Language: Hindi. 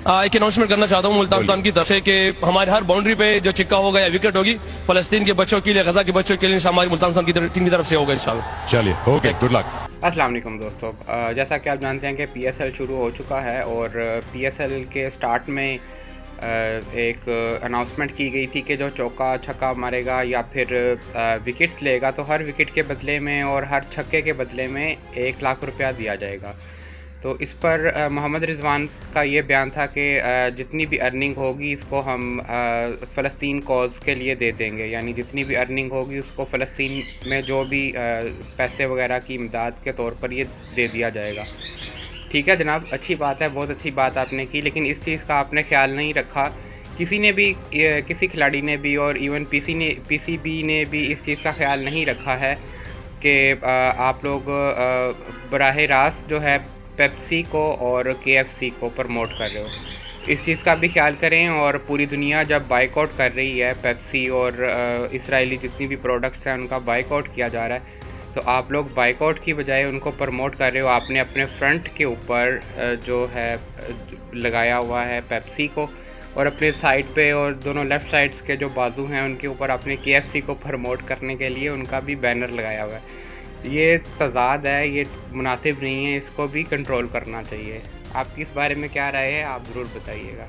एक अनाउंसमेंट करना चाहता हूँ मुल्तान सुल्तान की तरफ से कि हमारे हर बाउंड्री पे जो चिक्का होगा या विकेट होगी फलस्तीन के बच्चों के लिए, गजा के बच्चों के लिए हमारी मुल्तान सुल्तान की टीम की तरफ से होगा इंशाल्लाह। चलिए, ओके, गुड लक। अस्सलाम वालेकुम दोस्तों, जैसा कि आप जानते हैं कि पीएसएल शुरू हो चुका है और पीएसएल के स्टार्ट में एक अनाउंसमेंट की गई थी कि जो चौका छक्का मारेगा या फिर विकेट्स लेगा तो हर विकेट के बदले में और हर छक्के के बदले में 1 लाख रुपया दिया जाएगा। तो इस पर मोहम्मद रिजवान का ये बयान था कि जितनी भी अर्निंग होगी इसको हम फ़लस्तीन कॉज के लिए दे देंगे, यानी जितनी भी अर्निंग होगी उसको फ़लस्तीन में जो भी पैसे वगैरह की इमदाद के तौर पर ये दे दिया जाएगा। ठीक है जनाब, अच्छी बात है, बहुत अच्छी बात आपने की, लेकिन इस चीज़ का आपने ख्याल नहीं रखा। किसी ने भी, किसी खिलाड़ी ने भी और इवन पीसीबी ने भी इस चीज़ का ख्याल नहीं रखा है कि आप लोग बराह रास्त जो है पेप्सी को और केएफसी को प्रमोट कर रहे हो। इस चीज़ का भी ख्याल करें। और पूरी दुनिया जब बाइकआउट कर रही है, पेप्सी और इसराइली जितनी भी प्रोडक्ट्स हैं उनका बाइकआउट किया जा रहा है, तो आप लोग बाइकआउट की बजाय उनको प्रमोट कर रहे हो। आपने अपने फ्रंट के ऊपर जो है लगाया हुआ है पेप्सी को, और अपने साइड पे और दोनों लेफ़्ट साइड्स के जो बाजू हैं उनके ऊपर आपने केएफसी को प्रमोट करने के लिए उनका भी बैनर लगाया हुआ है। ये तज़ाद है, ये मुनासिब नहीं है, इसको भी कंट्रोल करना चाहिए। आपकी इस बारे में क्या राय है, आप ज़रूर बताइएगा।